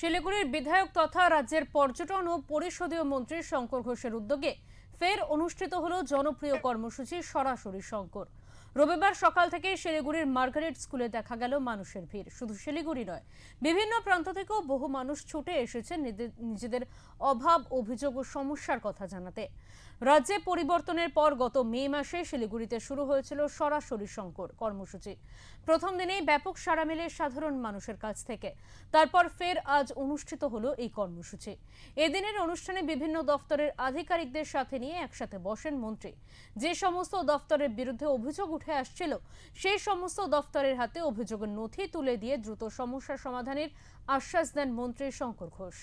শিলিগুড়ির বিধায়ক তথা রাজ্যের পর্যটন ও পরিষদীয় মন্ত্রী শঙ্কর ঘোষের উদ্যোগে ফের অনুষ্ঠিত হলো জনপ্রিয় কর্মসূচি সরাসরি শঙ্কর। রবিবার সকাল থেকে শিলিগুড়ির মার্গারেট স্কুলে দেখা গেল মানুষের ভিড়। শুধু শিলিগুড়ি নয়, বিভিন্ন প্রান্ত থেকেও বহু মানুষ ছুটে এসেছেন নিজেদের অভাব, অভিযোগ ও সমস্যার কথা জানাতে। রাজ্যে পরিবর্তনের পর গত মে মাসে শিলিগুড়িতে শুরু হয়েছিল সরাসরি শঙ্কর কর্মসূচি। প্রথম দিনেই ব্যাপক সাড়া মেলে সাধারণ মানুষের কাছ থেকে। তারপর ফের আজ অনুষ্ঠিত হলো এই কর্মসূচি। এদিনের অনুষ্ঠানে বিভিন্ন দফতরের আধিকারিকদের সাথে নিয়ে একসাথে বসেন মন্ত্রী। যে সমস্ত দফতরের বিরুদ্ধে অভিযোগ উঠে আসছিল, সেই সমস্ত দফতরের হাতে অভিযোগের নথি তুলে দিয়ে দ্রুত সমস্যা সমাধানের আশ্বাস দেন মন্ত্রী শঙ্কর ঘোষ।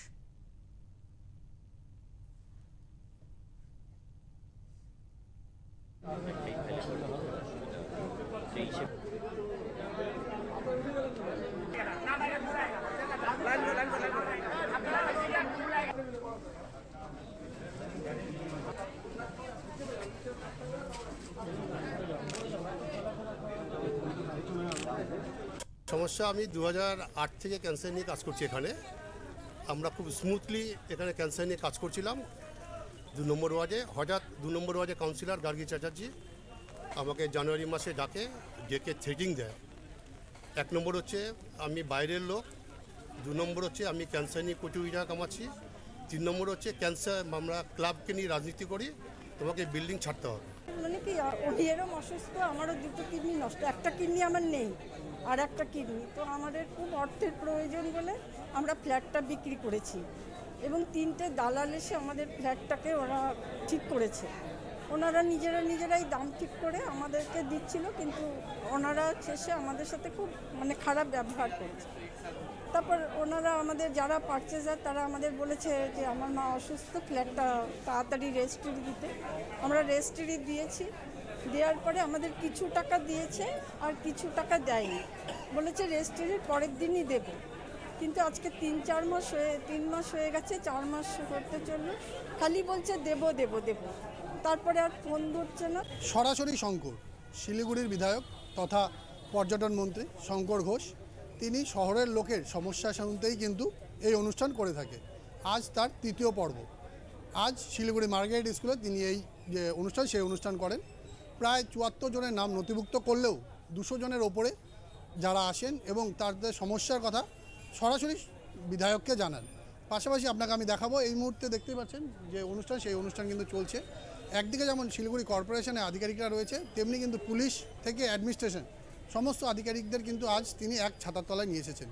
সমস্যা আমি 2008 থেকে ক্যান্সার নিয়ে কাজ করছি এখানে। আমরা খুব স্মুথলি এখানে ক্যান্সার নিয়ে কাজ করছিলাম। 2 নম্বর ওয়ার্ডে হঠাৎ 2 নম্বর ওয়ার্ডে কাউন্সিলর গার্গী চ্যাটার্জি আমাকে জানুয়ারি মাসে ডেকে থ্রেটিং দেয়। 1 নম্বর হচ্ছে আমি বাইরের লোক, 2 নম্বর হচ্ছে আমি ক্যান্সার নিয়ে কোটি টাকা কামাচ্ছি, 3 নম্বর হচ্ছে ক্যান্সার আমরা ক্লাবকে নিয়ে রাজনীতি করি, তোমাকে বিল্ডিং ছাড়তে হবে। মানে কি এরম অসুস্থ, আমারও 2টো কিডনি নষ্ট, একটা কিডনি আমার নেই আর একটা কিডনি, তো আমাদের খুব অর্থের প্রয়োজন বলে আমরা ফ্ল্যাটটা বিক্রি করেছি এবং 3টে দালাল এসে আমাদের ফ্ল্যাটটাকে ওরা ঠিক করেছে। ওনারা নিজেরাই দাম ঠিক করে আমাদেরকে দিচ্ছিল, কিন্তু ওনারা শেষে আমাদের সাথে খুব খারাপ ব্যবহার করেছে। তারপর ওনারা আমাদের যারা পারচেজার তারা আমাদের বলেছে যে আমার মা অসুস্থ, ফ্ল্যাটটা তাড়াতাড়ি রেজিস্ট্রি দিতে। আমরা রেজিস্ট্রি দিয়েছি, দেওয়ার পরে আমাদের কিছু টাকা দিয়েছে আর কিছু টাকা দেয়নি, বলেছে রেজিস্ট্রির পরের দিনই দেব। কিন্তু আজকে 3 মাস হয়ে গেছে, 4 মাস করতে চললো, খালি বলছে দেব। তারপরে আর ফোন ধরছে না। সরাসরি শঙ্কর, শিলিগুড়ির বিধায়ক তথা পর্যটন মন্ত্রী শঙ্কর ঘোষ, তিনি শহরের লোকের সমস্যা শুনতেই কিন্তু এই অনুষ্ঠান করে থাকে। আজ তার 3য় পর্ব। আজ শিলিগুড়ি মার্গারেট স্কুলে তিনি এই যে অনুষ্ঠান, সেই অনুষ্ঠান করেন। প্রায় 74 জনের নাম নথিভুক্ত করলেও 200 জনের ওপরে যারা আসেন এবং তাদের সমস্যার কথা সরাসরি বিধায়ককে জানান। পাশাপাশি আপনাকে আমি দেখাবো, এই মুহূর্তে দেখতেই পাচ্ছেন যে অনুষ্ঠান, সেই অনুষ্ঠান কিন্তু চলছে। একদিকে যেমন শিলিগুড়ি কর্পোরেশনের আধিকারিকরা রয়েছে, তেমনি কিন্তু পুলিশ থেকে অ্যাডমিনিস্ট্রেশন সমস্ত আধিকারিকদের কিন্তু আজ তিনি এক ছাতার তলায় নিয়ে এসেছেন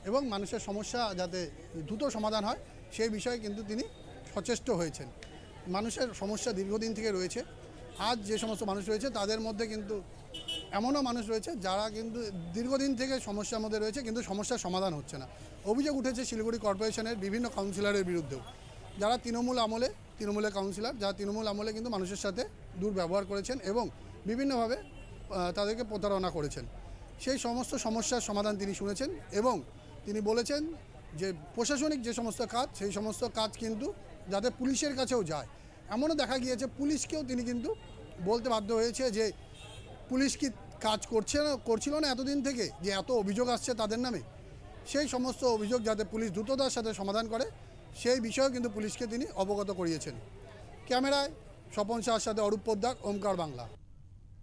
এবং মানুষের সমস্যা যাতে দ্রুত সমাধান হয় সেই বিষয়ে কিন্তু তিনি সচেষ্ট হয়েছেন। মানুষের সমস্যা দীর্ঘদিন থেকে রয়েছে। আজ যে সমস্ত মানুষ রয়েছে তাদের মধ্যে কিন্তু এমনও মানুষ রয়েছে যারা কিন্তু দীর্ঘদিন থেকে সমস্যার মধ্যে রয়েছে, কিন্তু সমস্যার সমাধান হচ্ছে না। অভিযোগ উঠেছে শিলিগুড়ি কর্পোরেশনের বিভিন্ন কাউন্সিলরের বিরুদ্ধেও, যারা তৃণমূলের কাউন্সিলর, যারা তৃণমূল আমলে কিন্তু মানুষের সাথে দুর্ব্যবহার করেছেন এবং বিভিন্নভাবে তাদেরকে প্রতারণা করেছেন। সেই সমস্ত সমস্যার সমাধান তিনি শুনেছেন এবং তিনি বলেছেন যে প্রশাসনিক যে সমস্ত কাজ, সেই সমস্ত কাজ কিন্তু যাতে পুলিশের কাছেও যায়। এমনও দেখা গিয়েছে পুলিশকেও তিনি কিন্তু বলতে বাধ্য হয়েছে যে পুলিশ কি কাজ করছিল না এতদিন থেকে, যে এত অভিযোগ আসছে তাদের নামে। সেই সমস্ত অভিযোগ যাতে পুলিশ দ্রুততার সাথে সমাধান করে সেই বিষয়েও কিন্তু পুলিশকে তিনি অবগত করিয়েছেন। ক্যামেরায় স্বপন শাহর সাথে অরূপ পোদ্দার, ওমকার বাংলা।